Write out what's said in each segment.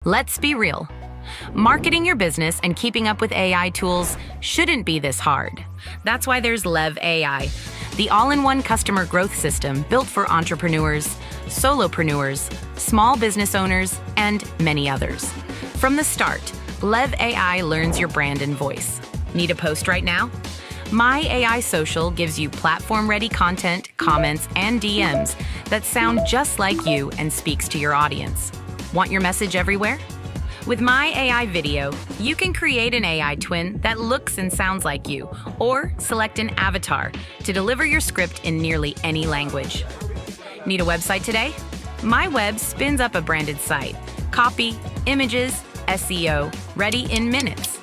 Let's be real. Marketing your business and keeping up with AI tools shouldn't be this hard. That's why there's LevAI, the all-in-one customer growth system built for entrepreneurs, solopreneurs, small business owners, and many others. From the start, LevAI learns your brand and voice. Need a post right now? My AI Social gives you platform-ready content, comments, and DMs that sound just like you and speaks to your audience. Want your message everywhere? With My AI Video, you can create an AI twin that looks and sounds like you, or select an avatar to deliver your script in nearly any language. Need a website today? My Web spins up a branded site. Copy, images, SEO, ready in minutes.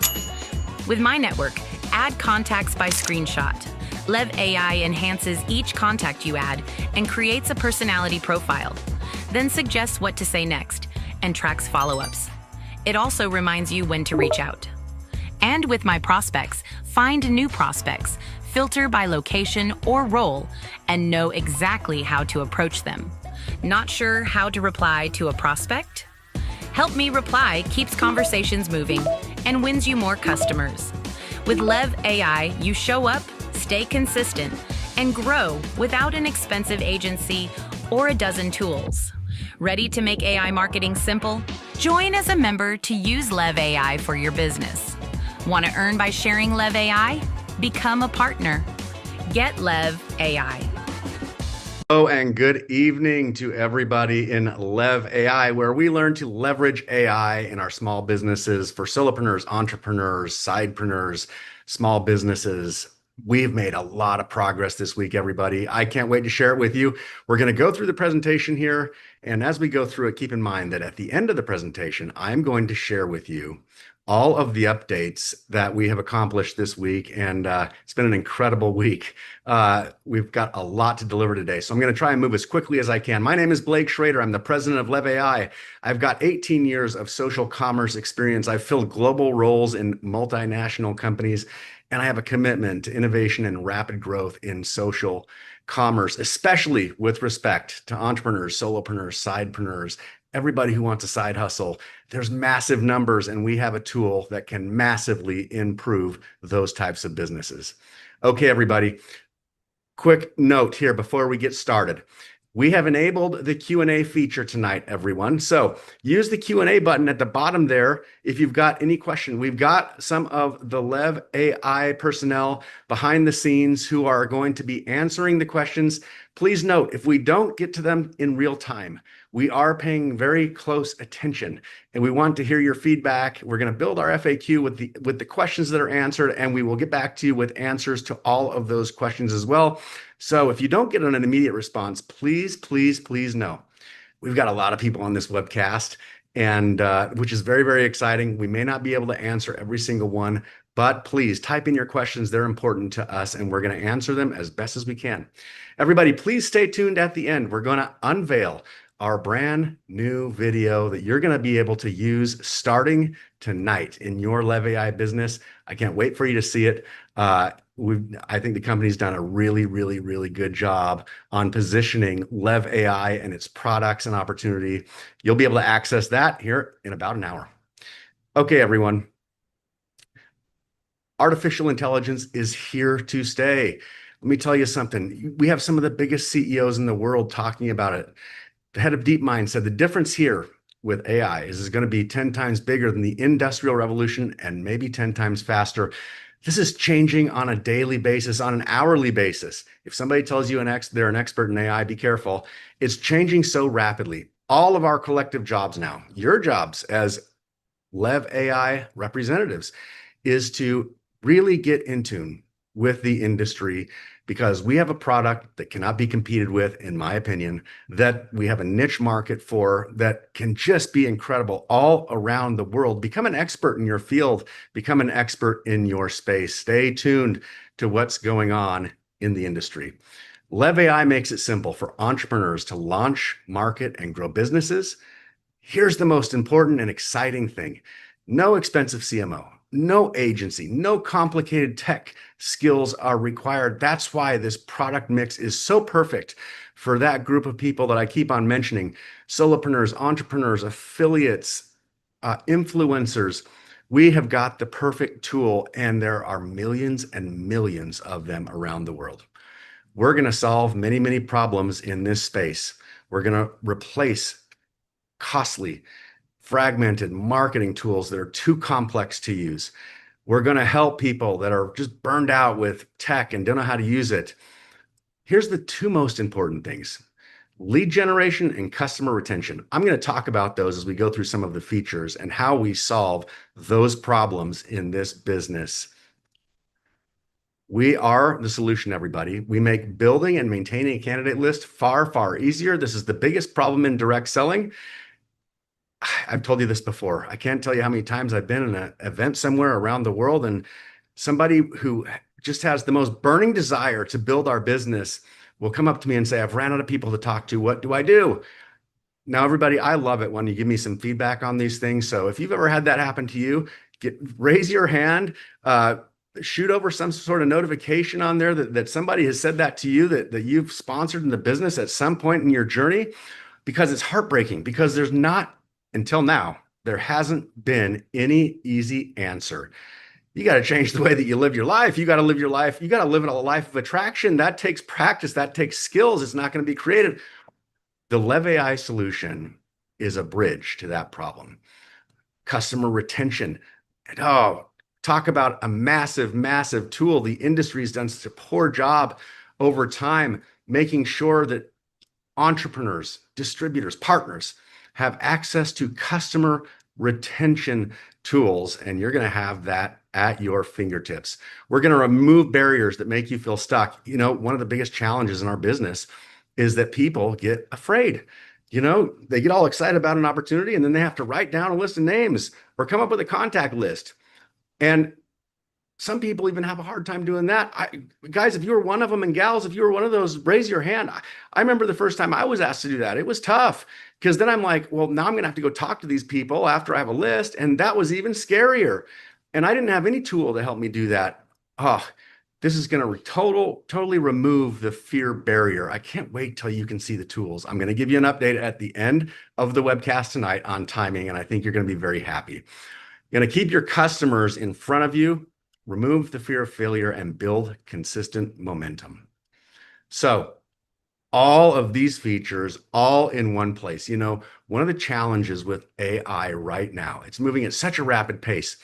With My Network, add contacts by screenshot. LevAI enhances each contact you add and creates a personality profile, then suggests what to say next and tracks follow-ups. It also reminds you when to reach out. And with My Prospects, find new prospects, filter by location or role, and know exactly how to approach them. Not sure how to reply to a prospect? Help Me Reply keeps conversations moving and wins you more customers. With LevAI, you show up, stay consistent, and grow without an expensive agency or a dozen tools. Ready to make AI marketing simple? Join as a member to use LevAI for your business. Want to earn by sharing LevAI? Become a partner. Get LevAI. Hello and good evening to everybody in LevAI, where we learn to leverage AI in our small businesses for solopreneurs, entrepreneurs, sidepreneurs, small businesses. We've made a lot of progress this week, everybody. I can't wait to share it with you. We're going to go through the presentation here. And as we go through it, keep in mind that at the end of the presentation, I'm going to share with you all of the updates that we have accomplished this week. And it's been an incredible week. We've got a lot to deliver today. So I'm going to try and move as quickly as I can. My name is Blake Schrader. I'm the president of LevAI. I've got 18 years of social commerce experience. I've filled global roles in multinational companies. And I have a commitment to innovation and rapid growth in social commerce, especially with respect to entrepreneurs, solopreneurs, sidepreneurs, everybody who wants a side hustle. There's massive numbers, and we have a tool that can massively improve those types of businesses. Okay, everybody, quick note here before we get started. We have enabled the Q&A feature tonight, everyone. So use the Q&A button at the bottom there if you've got any question. We've got some of the LevAI personnel behind the scenes who are going to be answering the questions. Please note, if we don't get to them in real time, we are paying very close attention and we want to hear your feedback. We're going to build our FAQ with the questions that are answered, and we will get back to you with answers to all of those questions as well. So if you don't get an immediate response, please know we've got a lot of people on this webcast, and which is very, very exciting. We may not be able to answer every single one, but please type in your questions. They're important to us, and we're going to answer them as best as we can. Everybody, please stay tuned at the end. We're going to unveil our brand new video that you're going to be able to use starting tonight in your LevAI business. I can't wait for you to see it. I think the company's done a really good job on positioning LevAI and its products and opportunity. You'll be able to access that here in about an hour. Okay, everyone. Artificial intelligence is here to stay. Let me tell you something. We have some of the biggest CEOs in the world talking about it. The head of DeepMind said the difference here with AI is it's going to be 10 times bigger than the Industrial Revolution and maybe 10 times faster. This is changing on a daily basis, on an hourly basis. If somebody tells you they're an expert in AI, be careful. It's changing so rapidly. All of our collective jobs now, your jobs as LevAI representatives, is to really get in tune with the industry, because we have a product that cannot be competed with, in my opinion, that we have a niche market for that can just be incredible all around the world. Become an expert in your field, become an expert in your space. Stay tuned to what's going on in the industry. LevAI makes it simple for entrepreneurs to launch, market, and grow businesses. Here's the most important and exciting thing. No expensive CMO. No agency, no complicated tech skills are required. That's why this product mix is so perfect for that group of people that I keep on mentioning: solopreneurs, entrepreneurs, affiliates, influencers. We have got the perfect tool, and there are millions and millions of them around the world. We're going to solve many, many problems in this space. We're going to replace costly, fragmented marketing tools that are too complex to use. We're going to help people that are just burned out with tech and don't know how to use it. Here's the two most important things: lead generation and customer retention. I'm going to talk about those as we go through some of the features and how we solve those problems in this business. We are the solution, everybody. We make building and maintaining a candidate list far, far easier. This is the biggest problem in direct selling. I've told you this before. I can't tell you how many times I've been in an event somewhere around the world, and somebody who just has the most burning desire to build our business will come up to me and say, I've ran out of people to talk to. What do I do? Now, everybody, I love it when you give me some feedback on these things. So if you've ever had that happen to you, raise your hand, shoot over some sort of notification on there that somebody has said that to you, that you've sponsored in the business at some point in your journey, because it's heartbreaking, because there's not, until now, there hasn't been any easy answer. You got to change the way that you live your life. You got to live your life. You got to live a life of attraction. That takes practice. That takes skills. It's not going to be creative. The LevAI solution is a bridge to that problem. Customer retention. And talk about a massive, massive tool. The industry's done such a poor job over time making sure that entrepreneurs, distributors, partners have access to customer retention tools, and you're going to have that at your fingertips. We're going to remove barriers that make you feel stuck. You know, one of the biggest challenges in our business is that people get afraid. You know, they get all excited about an opportunity, and then they have to write down a list of names or come up with a contact list. And some people even have a hard time doing that. Guys, if you were one of them, and gals, if you were one of those, raise your hand. I remember the first time I was asked to do that. It was tough, because then I'm like, well, now I'm going to have to go talk to these people after I have a list. And that was even scarier. And I didn't have any tool to help me do that. Oh, this is going to totally remove the fear barrier. I can't wait till you can see the tools. I'm going to give you an update at the end of the webcast tonight on timing, and I think you're going to be very happy. You're going to keep your customers in front of you, remove the fear of failure, and build consistent momentum. So all of these features all in one place. You know, one of the challenges with AI right now, it's moving at such a rapid pace,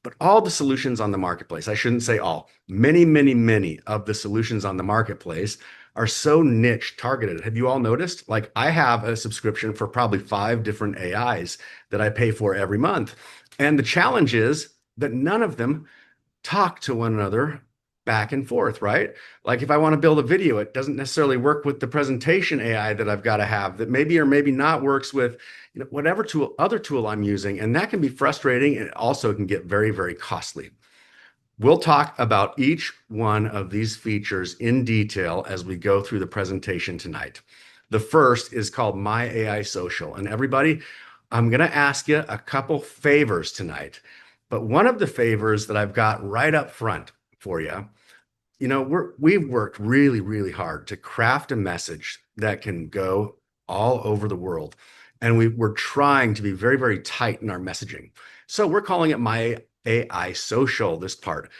but all the solutions on the marketplace, I shouldn't say all, many, many, many of the solutions on the marketplace are so niche targeted. Have you all noticed? Like, I have a subscription for probably 5 different AIs that I pay for every month. And the challenge is that none of them talk to one another back and forth, right? Like, if I want to build a video, it doesn't necessarily work with the presentation AI that I've got to have, that maybe or maybe not works with, you know, whatever other tool I'm using. And that can be frustrating, and it also can get very, very costly. We'll talk about each one of these features in detail as we go through the presentation tonight. The first is called My AI Social. And everybody, I'm going to ask you a couple favors tonight. But one of the favors that I've got right up front for you, you know, we've worked really, really hard to craft a message that can go all over the world. And we're trying to be very, very tight in our messaging. So we're calling it My AI Social, this part.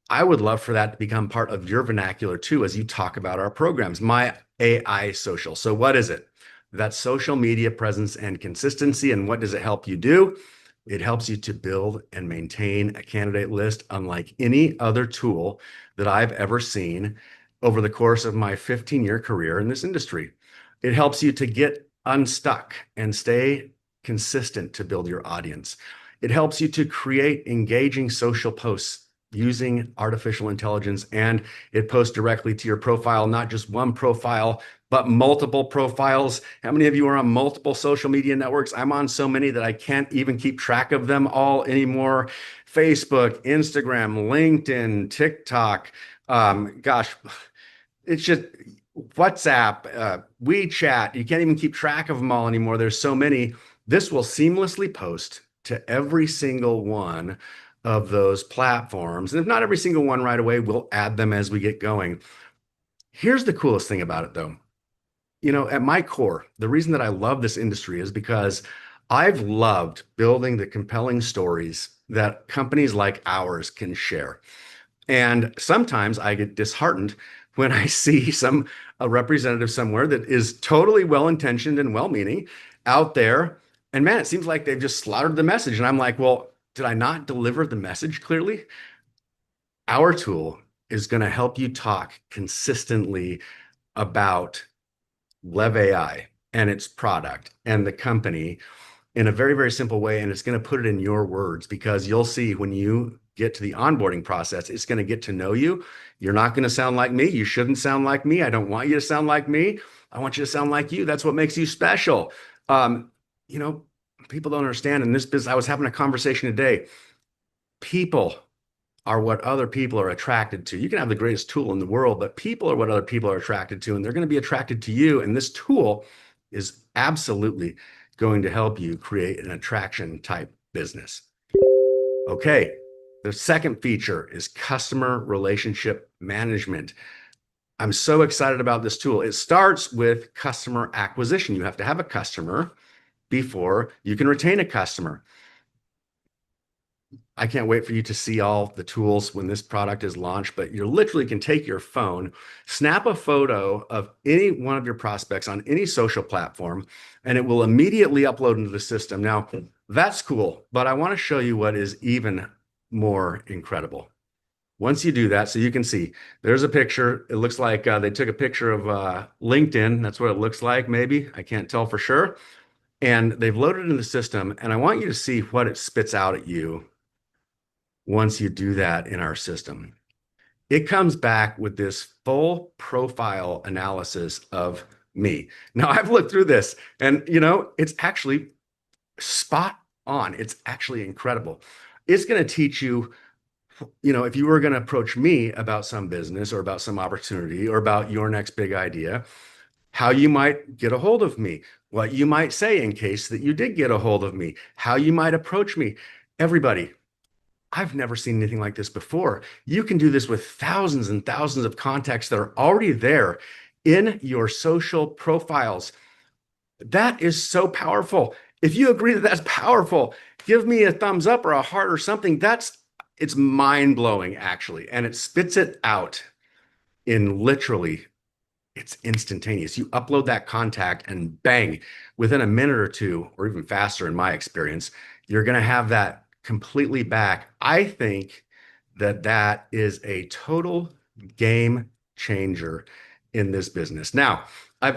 I would love for that to become part of your vernacular too, as you talk about our programs. My AI Social. So what is it? That's social media presence and consistency. And what does it help you do? It helps you to build and maintain a candidate list unlike any other tool that I've ever seen over the course of my 15-year career in this industry. It helps you to get unstuck and stay consistent to build your audience. It helps you to create engaging social posts using artificial intelligence, and it posts directly to your profile, not just one profile, but multiple profiles. How many of you are on multiple social media networks? I'm on so many that I can't even keep track of them all anymore. Facebook, Instagram, LinkedIn, TikTok, gosh, it's just WhatsApp, WeChat. You can't even keep track of them all anymore. There's so many. This will seamlessly post to every single one of those platforms. And if not every single one right away, we'll add them as we get going. Here's the coolest thing about it, though. You know, at my core, the reason that I love this industry is because I've loved building the compelling stories that companies like ours can share. And sometimes I get disheartened when I see a representative somewhere that is totally well-intentioned and well-meaning out there. And man, it seems like they've just slaughtered the message. And I'm like, well, did I not deliver the message clearly? Our tool is going to help you talk consistently about LevAI and its product and the company in a very, very simple way. And it's going to put it in your words because you'll see when you get to the onboarding process, it's going to get to know you. You're not going to sound like me. You shouldn't sound like me. I don't want you to sound like me. I want you to sound like you. That's what makes you special. Um, you know, people don't understand in this business. I was having a conversation today. People are what other people are attracted to. You can have the greatest tool in the world, but people are what other people are attracted to, and they're going to be attracted to you. And this tool is absolutely going to help you create an attraction type business. Okay. The second feature is customer relationship management. I'm so excited about this tool. It starts with customer acquisition. You have to have a customer before you can retain a customer. I can't wait for you to see all the tools when this product is launched, but you literally can take your phone, snap a photo of any one of your prospects on any social platform, and it will immediately upload into the system. Now, that's cool, but I want to show you what is even more incredible. Once you do that, so you can see, there's a picture. It looks like they took a picture of LinkedIn. That's what it looks like, maybe. I can't tell for sure. And they've loaded it in the system, and I want you to see what it spits out at you once you do that in our system. It comes back with this full profile analysis of me. Now, I've looked through this and, it's actually spot on. It's actually incredible. It's going to teach you, if you were going to approach me about some business or about some opportunity or about your next big idea, how you might get a hold of me, what you might say in case that you did get a hold of me, how you might approach me. Everybody, I've never seen anything like this before. You can do this with thousands and thousands of contacts that are already there in your social profiles. That is so powerful. If you agree that that's powerful, give me a thumbs up or a heart or something. It's mind-blowing, actually. And it spits it out in literally, it's instantaneous. You upload that contact and bang, within a minute or two, or even faster in my experience, you're going to have that completely back. I think that that is a total game changer in this business. Now, I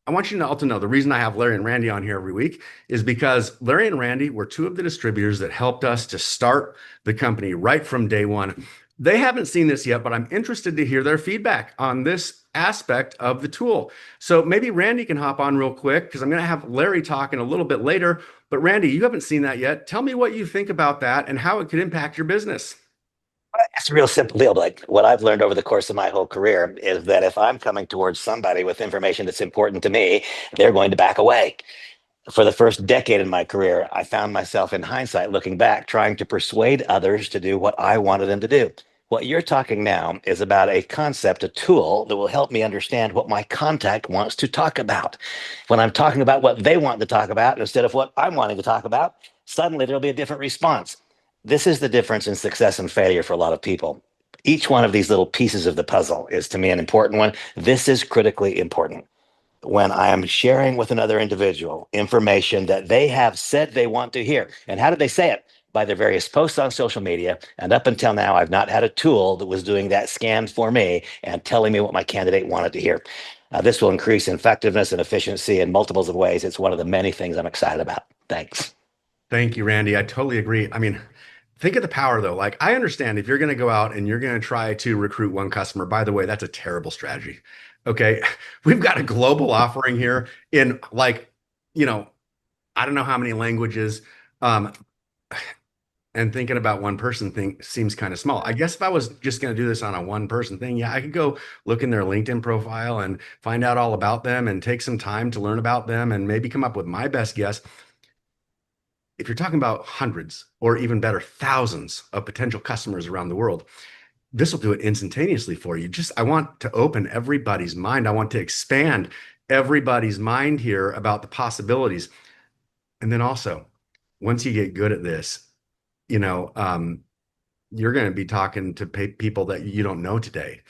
want you all to know the reason I have Larry and Randy on here every week is because Larry and Randy were two of the distributors that helped us to start the company right from day one. They haven't seen this yet, but I'm interested to hear their feedback on this aspect of the tool. So maybe Randy can hop on real quick because I'm going to have Larry talking a little bit later. But Randy, you haven't seen that yet. Tell me what you think about that and how it could impact your business. It's a real simple deal. Like what I've learned over the course of my whole career is that if I'm coming towards somebody with information that's important to me, they're going to back away. For the first decade in my career, I found myself in hindsight looking back, trying to persuade others to do what I wanted them to do. What you're talking now is about a concept, a tool that will help me understand what my contact wants to talk about. When I'm talking about what they want to talk about instead of what I'm wanting to talk about, suddenly there'll be a different response. This is the difference in success and failure for a lot of people. Each one of these little pieces of the puzzle is to me an important one. This is critically important. When I am sharing with another individual information that they have said they want to hear. And how did they say it? By their various posts on social media. And up until now, I've not had a tool that was doing that scan for me and telling me what my candidate wanted to hear. This will increase effectiveness and efficiency in multiples of ways. It's one of the many things I'm excited about. Thanks. Thank you, Randy. I totally agree. I mean, think of the power though. Like, I understand if you're going to go out and you're going to try to recruit one customer, by the way, that's a terrible strategy. Okay. We've got a global offering here in you know, I don't know how many languages. Um, and thinking about one person thing seems kind of small. I guess if I was just going to do this on a one person thing, yeah, I could go look in their LinkedIn profile and find out all about them and take some time to learn about them and maybe come up with my best guess. If you're talking about hundreds or even better, thousands of potential customers around the world, this will do it instantaneously for you. I want to open everybody's mind. I want to expand everybody's mind here about the possibilities. And then also, once you get good at this, you know, you're going to be talking to people that you don't know today.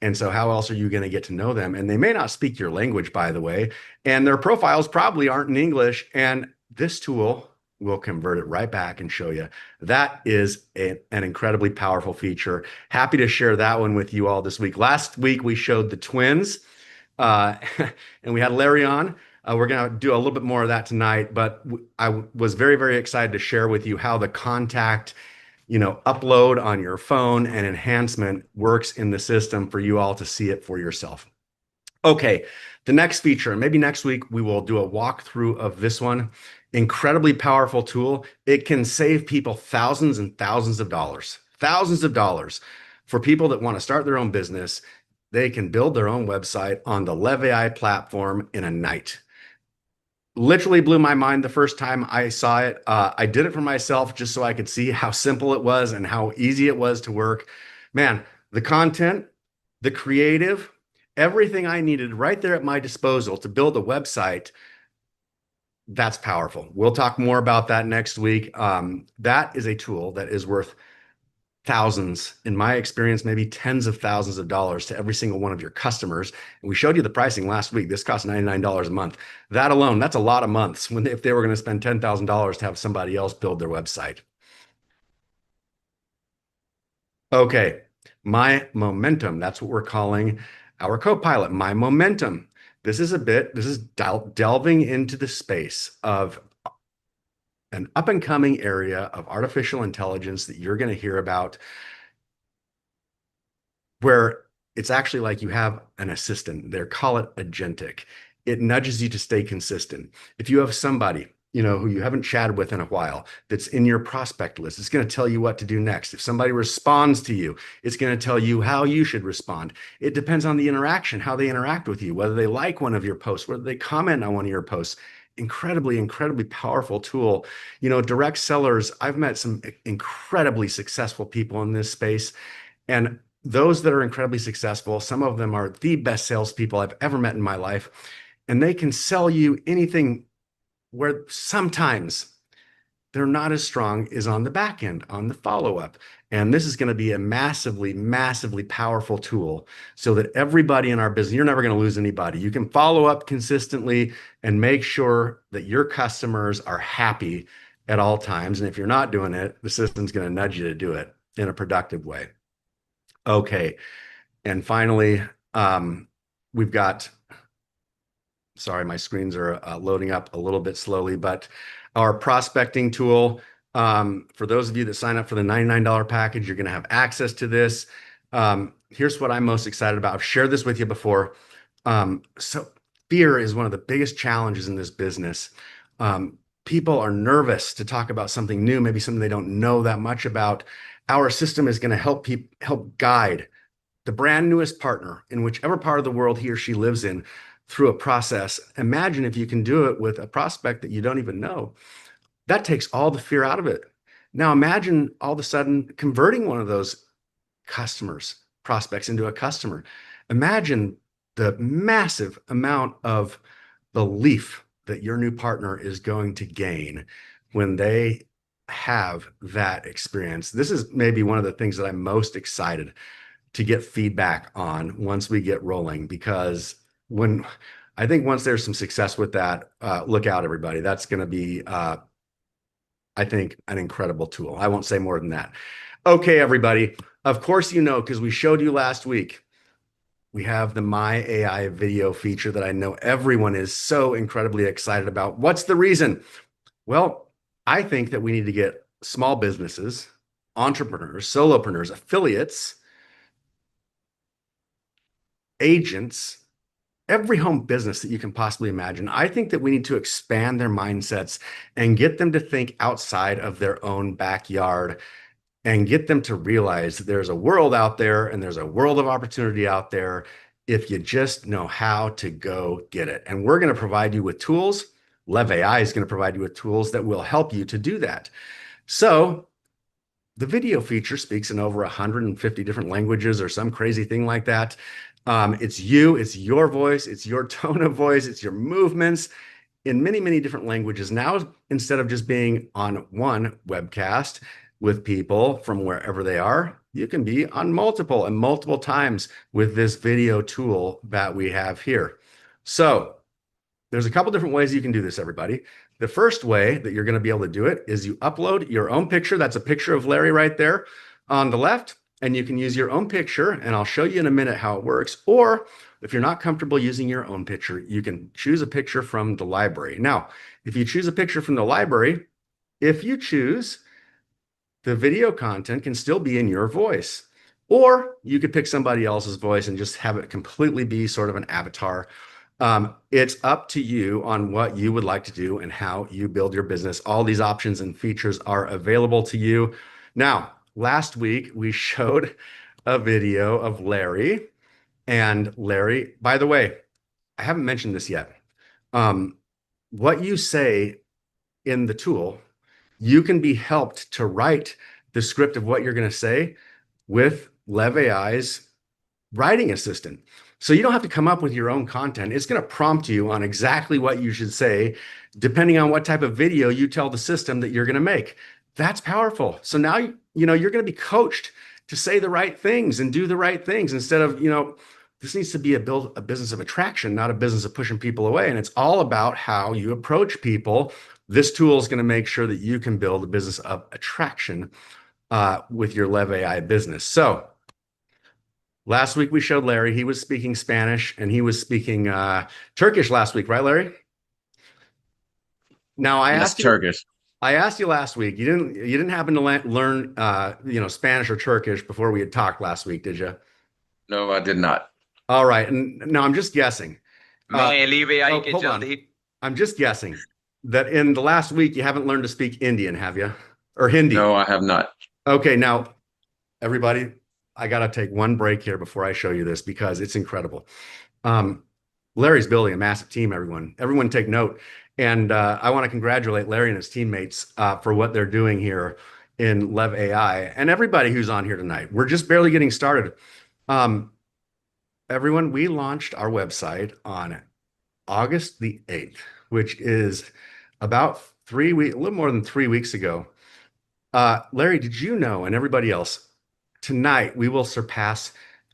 And so how else are you going to get to know them? And they may not speak your language, by the way, and their profiles probably aren't in English. And this tool will convert it right back and show you. That is an incredibly powerful feature. Happy to share that one with you all this week. Last week, we showed the twins, uh, and we had Larry on. We're going to do a little bit more of that tonight, but I was very, very excited to share with you how the contact upload on your phone and enhancement works in the system for you all to see it for yourself. Okay, the next feature, and maybe next week we will do a walkthrough of this one. Incredibly powerful tool. It can save people thousands and thousands of dollars. Thousands of dollars for people that want to start their own business. They can build their own website on the LevAI platform in a night. Literally blew my mind the first time I saw it. I did it for myself just so I could see how simple it was and how easy it was to work. Man, the content, the creative, everything I needed right there at my disposal to build a website. That's powerful. We'll talk more about that next week. That is a tool that is worth thousands, in my experience, maybe tens of thousands of dollars to every single one of your customers. And we showed you the pricing last week. This costs $99 a month. That alone, that's a lot of months if they were going to spend $10,000 to have somebody else build their website. Okay, my momentum. That's what we're calling our co-pilot, my momentum. This is delving into the space of an up and coming area of artificial intelligence that you're going to hear about, where it's actually like you have an assistant. They call it agentic. It nudges you to stay consistent. If you have somebody, who you haven't chatted with in a while, that's in your prospect list, it's going to tell you what to do next. If somebody responds to you, it's going to tell you how you should respond. It depends on the interaction, how they interact with you, whether they like one of your posts, whether they comment on one of your posts. Incredibly, incredibly powerful tool. Direct sellers, I've met some incredibly successful people in this space. And those that are incredibly successful, some of them are the best salespeople I've ever met in my life. And they can sell you anything, where sometimes they're not as strong as on the back end, on the follow-up. And this is going to be a massively, massively powerful tool so that everybody in our business, you're never going to lose anybody. You can follow up consistently and make sure that your customers are happy at all times. And if you're not doing it, the system's going to nudge you to do it in a productive way. Okay. And finally, we've got, sorry, my screens are loading up a little bit slowly, but our prospecting tool, for those of you that sign up for the $99 package, you're going to have access to this. Here's what I'm most excited about. I've shared this with you before. So fear is one of the biggest challenges in this business. People are nervous to talk about something new, maybe something they don't know that much about. Our system is going to help guide the brand newest partner in whichever part of the world he or she lives in through a process. Imagine if you can do it with a prospect that you don't even know. That takes all the fear out of it. Now imagine all of a sudden converting one of those prospects into a customer. Imagine the massive amount of belief that your new partner is going to gain when they have that experience. This is maybe one of the things that I'm most excited to get feedback on once we get rolling, because I think once there's some success with that, look out, everybody. That's going to be, I think, an incredible tool. I won't say more than that. Okay, everybody. Of course, because we showed you last week, we have the My AI video feature that I know everyone is so incredibly excited about. What's the reason? Well, I think that we need to get small businesses, entrepreneurs, solopreneurs, affiliates, agents, every home business that you can possibly imagine. I think that we need to expand their mindsets and get them to think outside of their own backyard and get them to realize that there's a world out there and there's a world of opportunity out there if you just know how to go get it. And we're going to provide you with tools. LevAI is going to provide you with tools that will help you to do that. So the video feature speaks in over 150 different languages or some crazy thing like that. It's your voice, it's your tone of voice, it's your movements. in many, many different languages. Now, instead of just being on one webcast with people from wherever they are, you can be on multiple and multiple times with this video tool that we have here. So there's a couple different ways you can do this, everybody. The first way that you're going to be able to do it is you upload your own picture. That's a picture of Larry right there on the left. And you can use your own picture, and I'll show you in a minute how it works. Or if you're not comfortable using your own picture, you can choose a picture from the library. Now, if you choose a picture from the library, if you choose, the video content can still be in your voice. Or you could pick somebody else's voice and just have it completely be sort of an avatar. It's up to you on what you would like to do and how you build your business. All these options and features are available to you. Now, last week we showed a video of Larry. And Larry, by the way, I haven't mentioned this yet. What you say in the tool, you can be helped to write the script of what you're going to say with LevAI's writing assistant. So you don't have to come up with your own content. It's going to prompt you on exactly what you should say, depending on what type of video you tell the system that you're going to make. That's powerful. So now, you're going to be coached to say the right things and do the right things instead of, this needs to be a business of attraction, not a business of pushing people away. And it's all about how you approach people. This tool is going to make sure that you can build a business of attraction with your LevAI business. So last week we showed Larry. He was speaking Spanish and he was speaking Turkish last week, right, Larry? Now I asked you. Turkish. I asked you last week. You didn't happen to learn Spanish or Turkish before we had talked last week, did you? No, I did not. All right, and now I'm just guessing. hold on. I'm just guessing that in the last week you haven't learned to speak Indian, have you? Or Hindi? No, I have not. Okay, now everybody, I got to take one break here before I show you this because it's incredible. Larry's building a massive team, everyone. Everyone take note. And I want to congratulate Larry and his teammates for what they're doing here in LevAI and everybody who's on here tonight. We're just barely getting started. Everyone, we launched our website on August the 8th, which is about a little more than 3 weeks ago. Larry, did you know, and everybody else, tonight we will surpass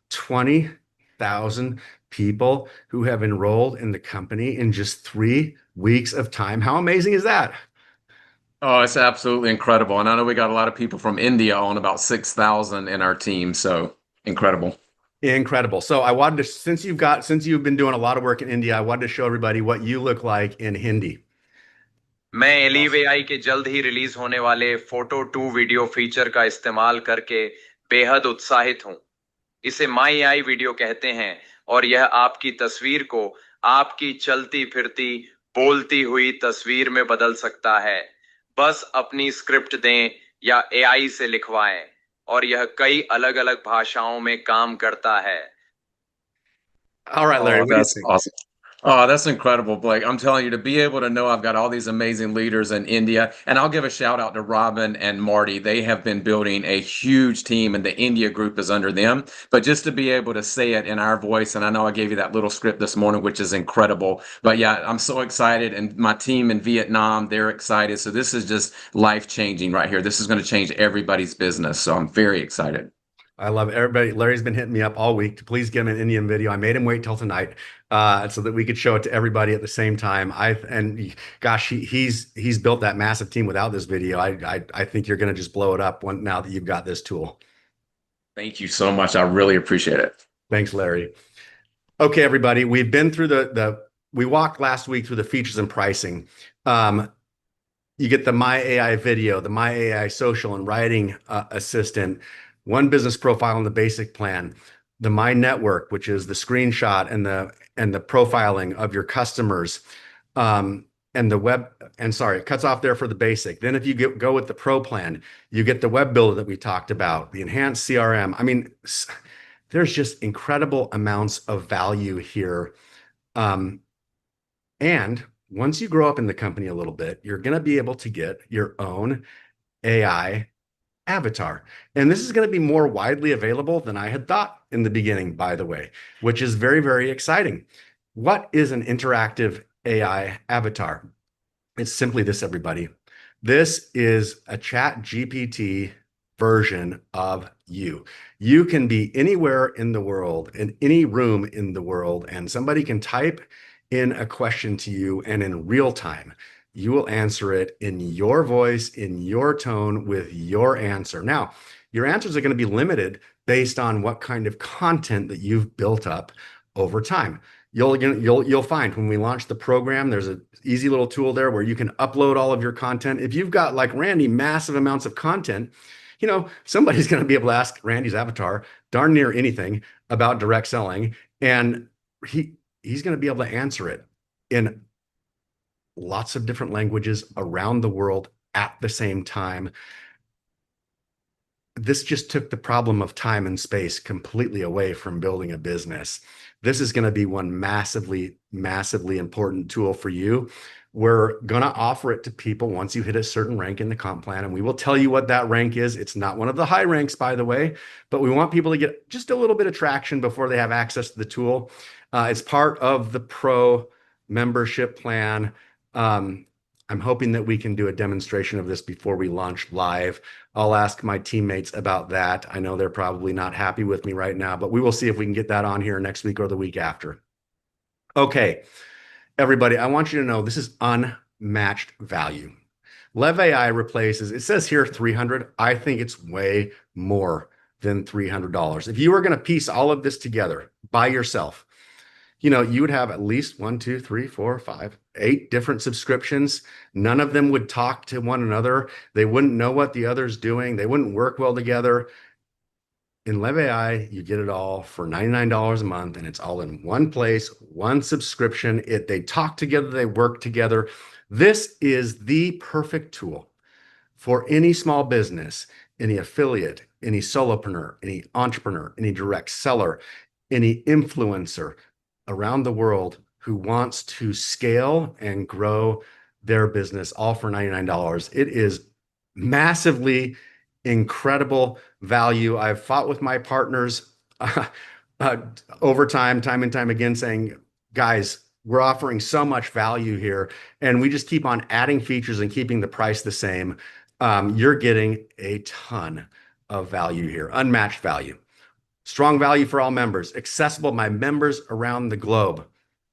20,000 people who have enrolled in the company in just 3 weeks of time. How amazing is that? Oh, it's absolutely incredible. And I know we got a lot of people from India on, about 6,000 in our team. So incredible. Incredible. So I wanted to, since you've been doing a lot of work in India, I wanted to show everybody what you look like in Hindi. मैं LevAI के जल्द ही release होने वाले photo 2 video feature का इस्तेमाल करके बेहद उत्साहित हूं। इसे माई आई वीडियो कहते हैं और यह आपकी तस्वीर को आपकी चलती फिरती बोलती हुई तस्वीर में बदल सकता है। बस अपनी स्क्रिप्ट दें या AI से लिखवाएं और यह कई अलग-अलग भाषाओं में काम करता है। All right, Larry, what do you That's think? awesome. Oh, that's incredible, Blake. I'm telling you, to be able to know I've got all these amazing leaders in India, and I'll give a shout out to Robin and Marty. They have been building a huge team, and the India group is under them. But just to be able to say it in our voice, and I know I gave you that little script this morning, which is incredible. But yeah, I'm so excited, and my team in Vietnam, they're excited. So this is just life-changing right here. This is going to change everybody's business. So I'm very excited. I love everybody. Larry's been hitting me up all week to please get him an Indian video. I made him wait till tonight so that we could show it to everybody at the same time. Gosh, he's built that massive team without this video. I think you're going to just blow it up now that you've got this tool. Thank you so much. I really appreciate it. Thanks, Larry. Okay, everybody, we've been through we walked last week through the features and pricing. You get the My AI video, the My AI social and writing assistant, one business profile in the basic plan, the My Network, which is the screenshot and the profiling of your customers, and the web. And sorry, it cuts off there for the basic. Then if you go with the pro plan, you get the web builder that we talked about, the enhanced CRM. I mean, there's just incredible amounts of value here. And once you grow up in the company a little bit, you're going to be able to get your own AI avatar. And this is going to be more widely available than I had thought in the beginning, by the way, which is very, very exciting. What is an interactive AI avatar. It's simply this, everybody. This is a chat GPT version of you. You can be anywhere in the world, in any room in the world, and somebody can type in a question to you, and in real time, you will answer it in your voice, in your tone, with your answer. Now, your answers are going to be limited based on what kind of content that you've built up over time. You'll find when we launch the program, there's an easy little tool there where you can upload all of your content. If you've got, like Randy, massive amounts of content, somebody's going to be able to ask Randy's avatar darn near anything about direct selling, and he's going to be able to answer it in lots of different languages around the world at the same time. This just took the problem of time and space completely away from building a business. This is going to be one massively, massively important tool for you. We're going to offer it to people once you hit a certain rank in the comp plan, and we will tell you what that rank is. It's not one of the high ranks, by the way, but we want people to get just a little bit of traction before they have access to the tool. It's part of the pro membership plan. I'm hoping that we can do a demonstration of this before we launch live. I'll ask my teammates about that. I know they're probably not happy with me right now, but we will see if we can get that on here next week or the week after. Okay, everybody, I want you to know this is unmatched value. LevAI replaces, it says here 300. I think it's way more than $300. If you were going to piece all of this together by yourself, you would have at least 1, 2, 3, 4, 5, 8 different subscriptions. None of them would talk to one another. They wouldn't know what the other's doing. They wouldn't work well together. In LevAI, you get it all for $99 a month, and it's all in one place, one subscription. They talk together, they work together. This is the perfect tool for any small business, any affiliate, any solopreneur, any entrepreneur, any direct seller, any influencer around the world who wants to scale and grow their business, all for $99. It is massively incredible value. I've fought with my partners over time and time again, saying, guys, we're offering so much value here, and we just keep on adding features and keeping the price the same. You're getting a ton of value here, unmatched value. Strong value for all members, accessible by members around the globe.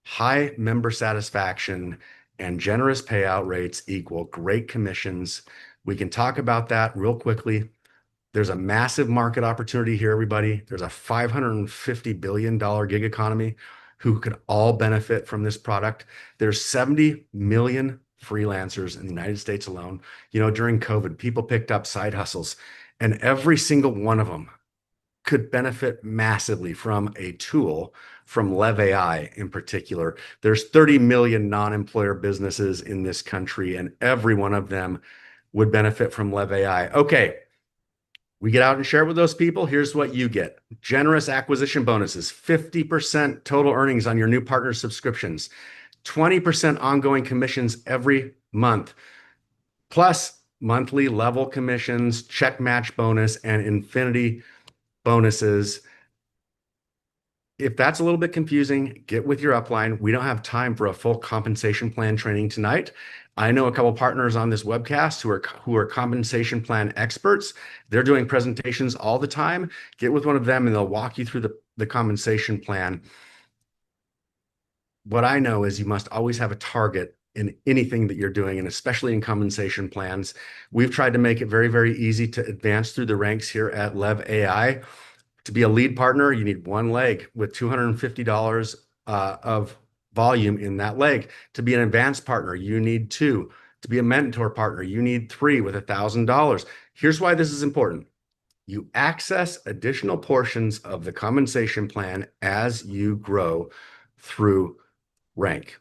High member satisfaction and generous payout rates equal great commissions. We can talk about that real quickly. There's a massive market opportunity here, everybody. There's a $550 billion gig economy who could all benefit from this product. There's 70 million freelancers in the United States alone. During COVID, people picked up side hustles, and every single one of them could benefit massively from a tool from LevAI in particular. There's 30 million non-employer businesses in this country, and every one of them would benefit from LevAI. Okay, we get out and share it with those people. Here's what you get. Generous acquisition bonuses, 50% total earnings on your new partner subscriptions, 20% ongoing commissions every month, plus monthly level commissions, check match bonus, and infinity bonuses. If that's a little bit confusing, get with your upline. We don't have time for a full compensation plan training tonight. I know a couple partners on this webcast who are compensation plan experts. They're doing presentations all the time. Get with one of them and they'll walk you through the compensation plan. What I know is you must always have a target in anything that you're doing, and especially in compensation plans. We've tried to make it very, very easy to advance through the ranks here at LevAI. To be a lead partner, you need one leg with $250 of volume in that leg. To be an advanced partner, you need 2. To be a mentor partner, you need 3 with $1,000. Here's why this is important. You access additional portions of the compensation plan as you grow through rank.